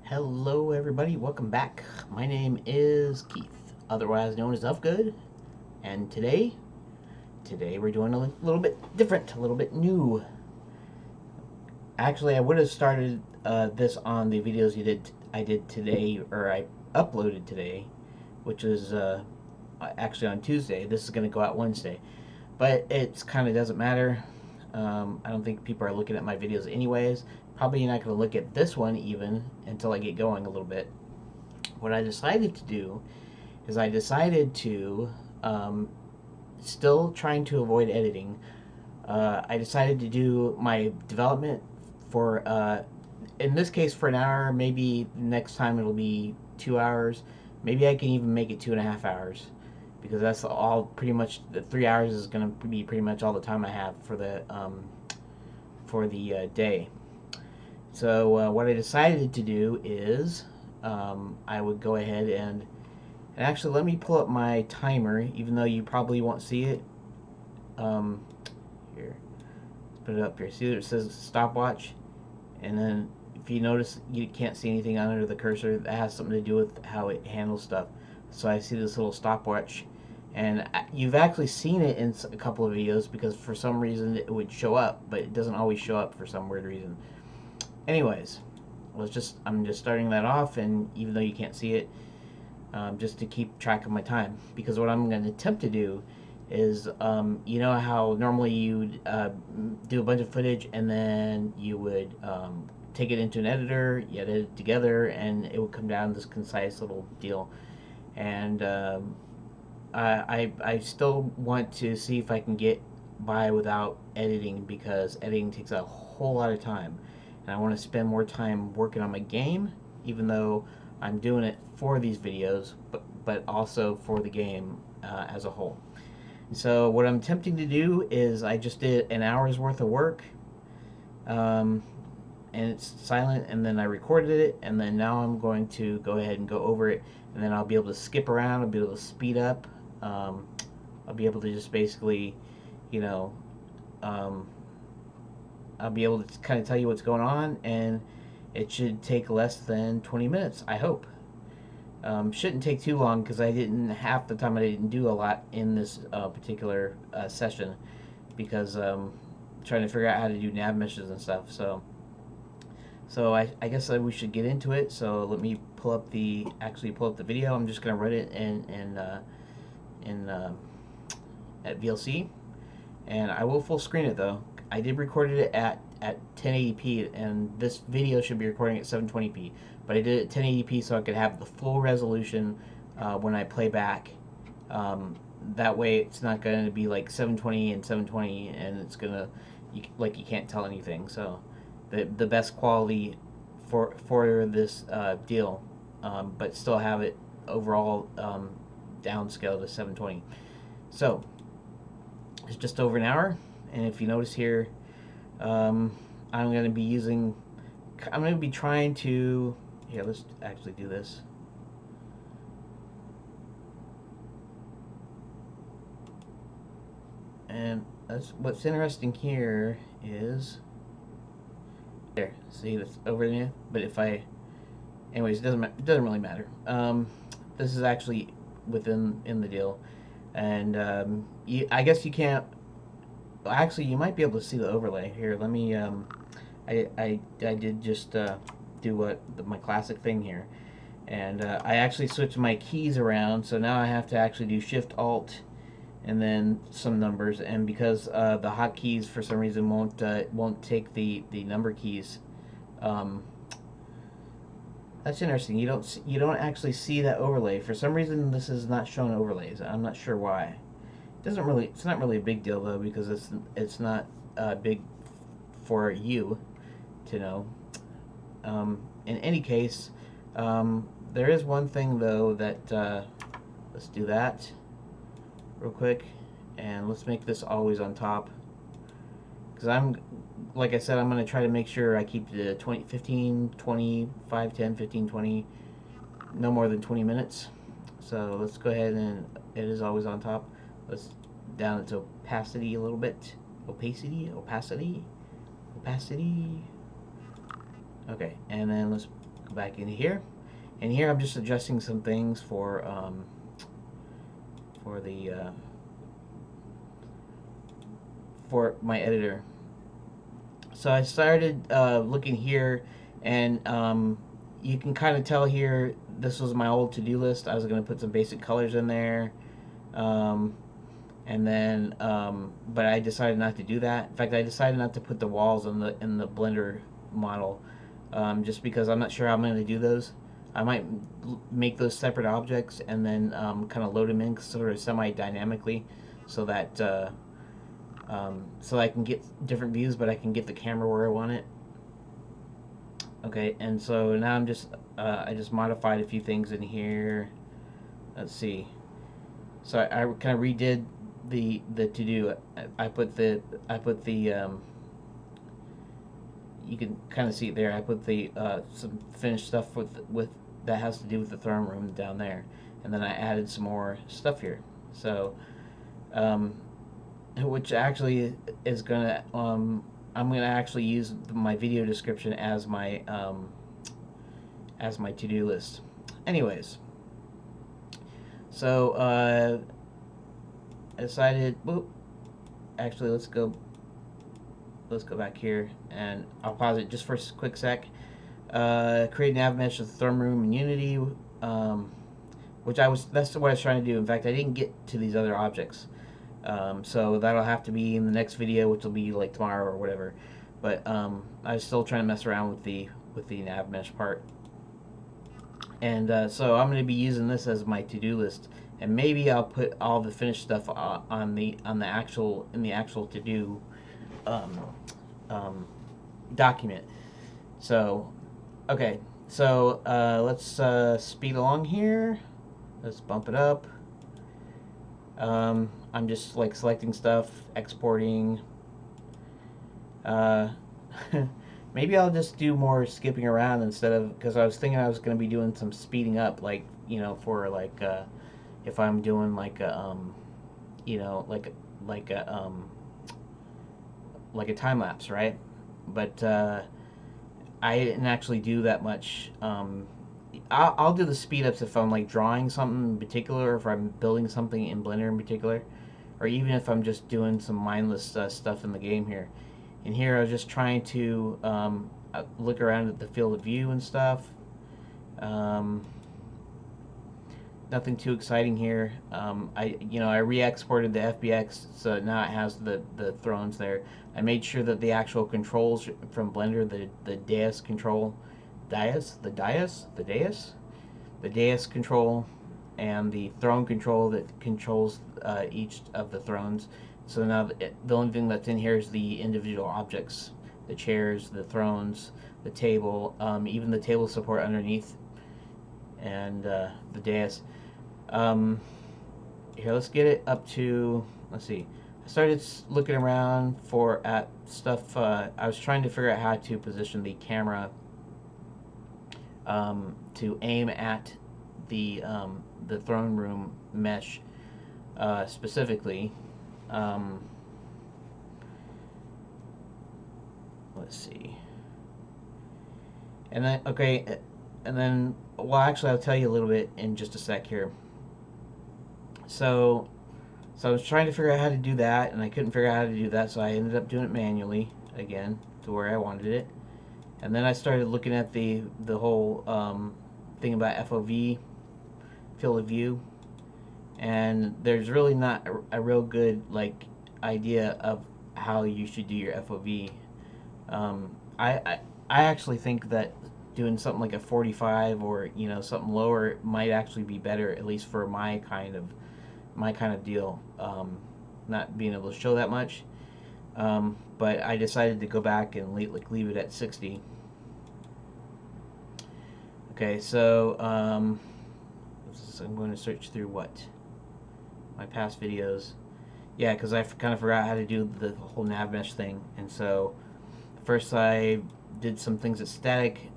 Hello everybody, welcome back. My name is Keith, otherwise known as Uhfgood, and today we're doing a little bit different, a little bit new. Actually, I would have started this on the videos I did today, or I uploaded today, which is actually on Tuesday. This is going to go out Wednesday, but it kind of doesn't matter. I don't think people are looking at my videos anyways. Probably not going to look at this one even until I get going a little bit. What I decided to do is I decided to, still trying to avoid editing, I decided to do my development for, in this case, for an hour. Maybe next time it'll be 2 hours. Maybe I can even make it 2.5 hours, because that's all pretty much. The 3 hours is going to be pretty much all the time I have for the day. So what I decided to do is I would go ahead and actually let me pull up my timer, even though you probably won't see it. Here, let's put it up here. See that it says stopwatch, and then if you notice you can't see anything under the cursor. That has something to do with how it handles stuff. So I see this little stopwatch, and you've actually seen it in a couple of videos because for some reason it would show up, but it doesn't always show up for some weird reason. Anyways, I'm just starting that off, and even though you can't see it, just to keep track of my time, because what I'm going to attempt to do is, you know how normally you do a bunch of footage and then you would take it into an editor, you edit it together, and it would come down this concise little deal. And I still want to see if I can get by without editing, because editing takes a whole lot of time, and I want to spend more time working on my game, even though I'm doing it for these videos, but also for the game as a whole. So what I'm attempting to do is I just did an hour's worth of work, and it's silent, and then I recorded it, and then now I'm going to go ahead and go over it, and then I'll be able to skip around, I'll be able to speed up, I'll be able to just basically, you know, I'll be able to kind of tell you what's going on, and it should take less than 20 minutes, I hope. Shouldn't take too long, because half the time I didn't do a lot in this particular session, because trying to figure out how to do nav meshes and stuff. So I guess we should get into it. So let me pull up the video. I'm just gonna run it in at VLC, and I will full screen it though. I did record it at 1080p, and this video should be recording at 720p. But I did it at 1080p so I could have the full resolution when I play back. That way, it's not going to be like 720 and 720, and it's gonna you can't tell anything. So the best quality for this deal, but still have it overall downscaled to 720. So it's just over an hour, and if you notice here, I'm going to be trying to. Here, let's actually do this. And what's interesting here is there. See, that's over there. But anyways, it doesn't really matter. This is actually in the deal, and I guess you can't. Actually, you might be able to see the overlay here. Let me. I did just do my classic thing here, and I actually switched my keys around, so now I have to actually do Shift Alt and then some numbers, and because the hotkeys for some reason won't take the number keys. That's interesting. You don't actually see that overlay. For some reason, this is not showing overlays. I'm not sure why. It's not really a big deal though, because it's not big for you to know. In any case, there is one thing though that let's do that real quick, and let's make this always on top, because like I said, I'm going to try to make sure I keep the 15, 20, 5, 10, 15, 20, no more than 20 minutes. So let's go ahead, and it is always on top. Let's down its opacity a little bit. Opacity. Okay, and then let's go back into here, and here I'm just adjusting some things for the for my editor. So I started looking here, and you can kind of tell here this was my old to-do list. I was going to put some basic colors in there, and then but I decided not to do that. In fact, I decided not to put the walls in the Blender model, just because I'm not sure how I'm going to do those. I might make those separate objects and then kind of load them in sort of semi-dynamically, so that so I can get different views, but I can get the camera where I want it. Okay, and so now I'm just I just modified a few things in here. Let's see. So I kind of redid the to do. I put the you can kind of see it there. I put the some finished stuff with that has to do with the throne room down there, and then I added some more stuff here. So, which actually is gonna I'm gonna actually use my video description as my to-do list. Anyways, so I decided. Whoop, actually, let's go back here, and I'll pause it just for a quick sec. Create nav mesh of the throne room in Unity, that's what I was trying to do. In fact, I didn't get to these other objects, so that'll have to be in the next video, which will be like tomorrow or whatever. But I was still trying to mess around with the nav mesh part, and so I'm going to be using this as my to-do list, and maybe I'll put all the finished stuff in the actual to-do document. So, okay, so let's speed along here. Let's bump it up. I'm just like selecting stuff, exporting. Maybe I'll just do more skipping around instead of, because I was thinking I was going to be doing some speeding up, like, you know, for like if I'm doing like a you know, like a time lapse, right? But I didn't actually do that much. I'll do the speed ups if I'm like drawing something in particular, or if I'm building something in Blender in particular, or even if I'm just doing some mindless stuff in the game here. And here I was just trying to look around at the field of view and stuff. Nothing too exciting here. I re-exported the FBX, so now it has the thrones there. I made sure that the actual controls from Blender, the dais control, the dais control, and the throne control that controls each of the thrones. So now the only thing that's in here is the individual objects, the chairs, the thrones, the table, even the table support underneath, and the dais. Here, let's get it up to, let's see. I started looking around at stuff. I was trying to figure out how to position the camera to aim at the throne room mesh specifically. Let's see. And then, okay, and then, well, actually, I'll tell you a little bit in just a sec here. So I was trying to figure out how to do that, and I couldn't figure out how to do that, so I ended up doing it manually again to where I wanted it. And then I started looking at the whole thing about FOV, field of view, and there's really not a real good like idea of how you should do your FOV. I actually think that doing something like a 45 or something lower might actually be better, at least for my kind of deal. Not being able to show that much, but I decided to go back and leave it at 60. Okay, so I'm going to search through my past videos. Yeah, because I kind of forgot how to do the whole nav mesh thing, and so first I did some things that's static.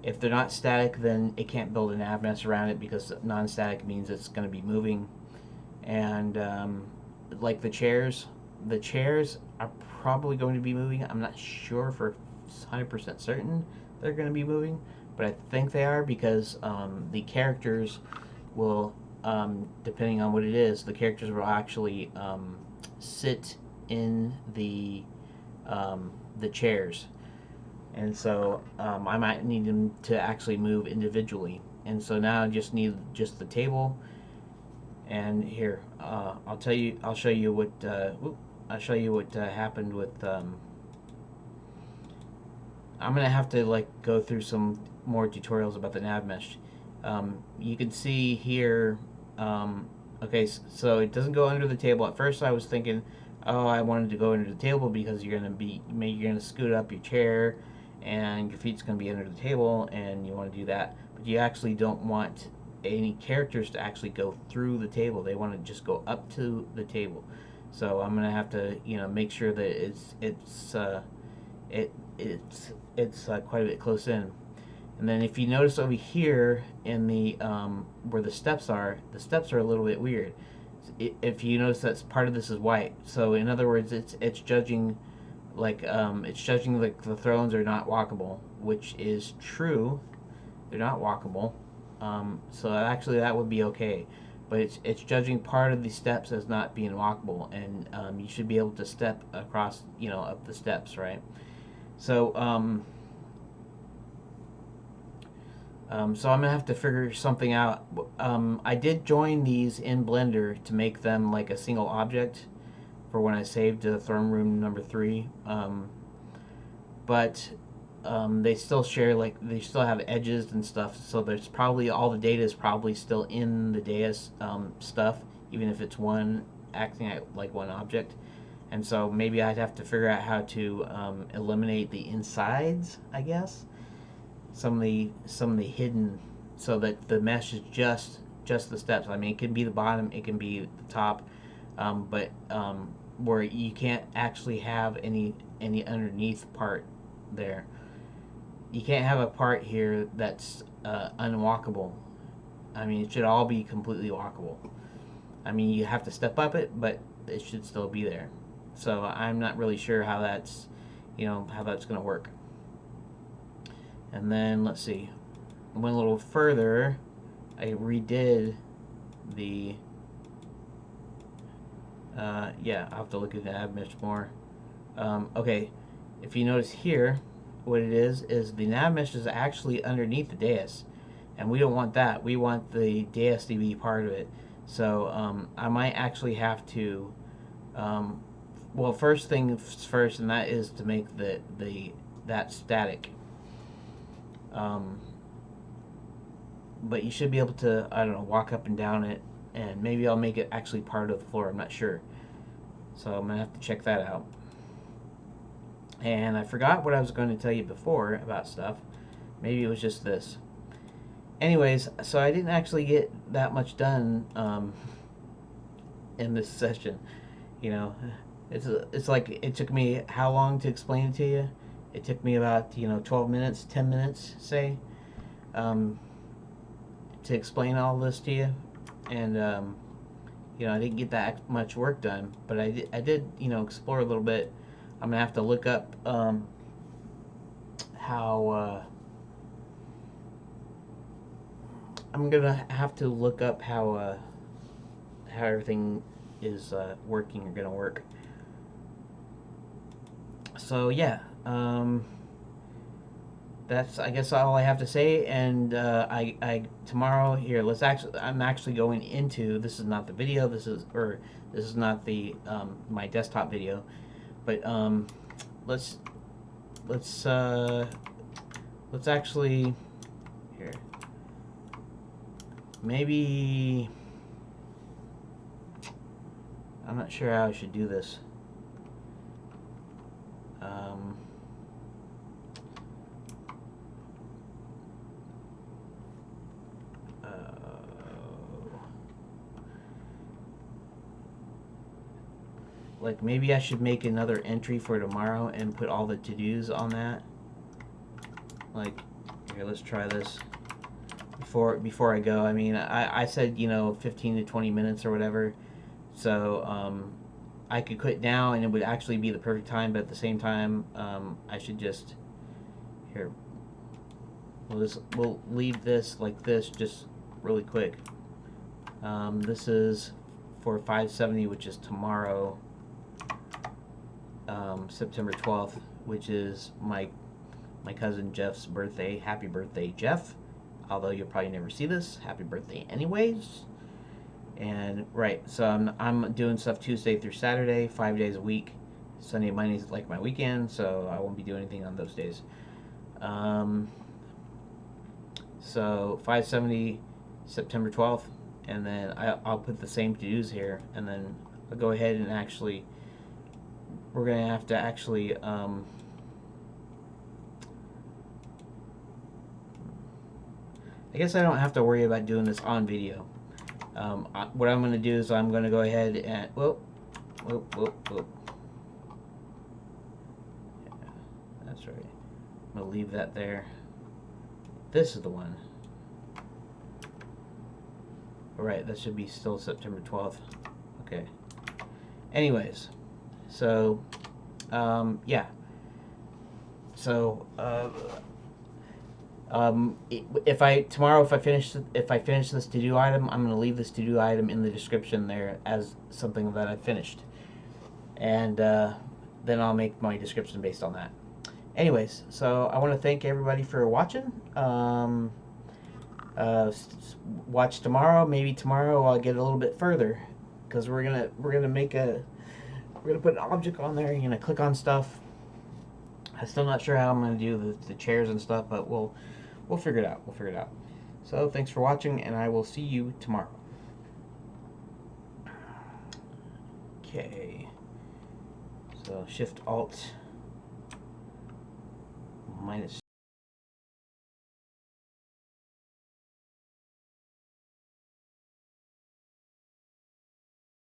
If they're not static, then it can't build a nav mesh around it, because non-static means it's going to be moving. And like the chairs are probably going to be moving. I'm not sure for 100% certain they're going to be moving, but I think they are because the characters will, depending on what it is, the characters will actually sit in the chairs, and so I might need them to actually move individually. And so now I just need just the table. And here, I'll show you what happened with. I'm gonna have to like go through some more tutorials about the nav mesh. You can see here. Okay, so it doesn't go under the table. At first, I was thinking, oh, I wanted to go under the table because you're gonna scoot up your chair, and your feet's gonna be under the table, and you want to do that. But you actually don't want any characters to actually go through the table. They want to just go up to the table. So I'm gonna have to, make sure that it's quite a bit close in. And then if you notice over here in the where the steps are a little bit weird. If you notice that part of this is white, so in other words, it's judging like the thrones are not walkable, which is true. They're not walkable. So actually that would be okay, but it's judging part of the steps as not being walkable, and you should be able to step across, up the steps, right? So so I'm gonna have to figure something out. I did join these in Blender to make them like a single object for when I saved throne room number 3, but they still share, like, they still have edges and stuff, so there's probably all the data is probably still in the dais stuff, even if it's one acting like one object. And so maybe I'd have to figure out how to eliminate the insides, I guess, some of the hidden, so that the mesh is just the steps. I mean, it can be the bottom, it can be the top, but where you can't actually have any underneath part there. You can't have a part here that's unwalkable. I mean, it should all be completely walkable. I mean, you have to step up it, but it should still be there. So I'm not really sure how that's, how that's going to work. And then let's see, I went a little further. I redid the. Yeah, I'll have to look at the nav mesh more. Okay, if you notice here, what it is the nav mesh is actually underneath the dais, and we don't want that. We want the dais to be part of it. So I might actually have to, well, first things first, and that is to make that static. But you should be able to, I don't know, walk up and down it, and maybe I'll make it actually part of the floor. I'm not sure. So I'm gonna have to check that out. And I forgot what I was going to tell you before about stuff. Maybe it was just this. Anyways, so I didn't actually get that much done in this session. It's like it took me how long to explain it to you? It took me about 12 minutes, 10 minutes, say, to explain all this to you, and I didn't get that much work done, but I did explore a little bit. I'm gonna have to look up how how everything is working or gonna work. So yeah, that's, I guess, all I have to say. And I tomorrow here. I'm actually going into. This is not the video. This is not the my desktop video. But let's actually here. Maybe I'm not sure how I should do this. Like, maybe I should make another entry for tomorrow and put all the to-dos on that. Like, here, let's try this before I go. I mean, I said 15 to 20 minutes or whatever, so I could quit now and it would actually be the perfect time. But at the same time, I should just Here, we'll leave this like this just really quick. This is for 570, which is tomorrow, September 12th, which is my cousin Jeff's birthday. Happy birthday, Jeff. Although you'll probably never see this. Happy birthday anyways. And right, so I'm doing stuff Tuesday through Saturday, 5 days a week. Sunday, Monday is like my weekend, so I won't be doing anything on those days. So 570, September 12th, and then I'll put the same to-dos here, and then I'll go ahead and actually, we're gonna have to actually I guess I don't have to worry about doing this on video. What I'm gonna do is I'm gonna go ahead and whoop. Yeah, that's right. I'm gonna leave that there. This is the one. Alright, that should be still September 12th. Okay. Anyways, so yeah. So if I finish this to-do item, I'm gonna leave this to-do item in the description there as something that I finished, and then I'll make my description based on that. Anyways, so I want to thank everybody for watching. Watch tomorrow. Maybe tomorrow I'll get a little bit further, because we're gonna put an object on there. You're gonna click on stuff. I'm still not sure how I'm gonna do the chairs and stuff, but we'll figure it out. We'll figure it out. So thanks for watching, and I will see you tomorrow. Okay. So Shift Alt -.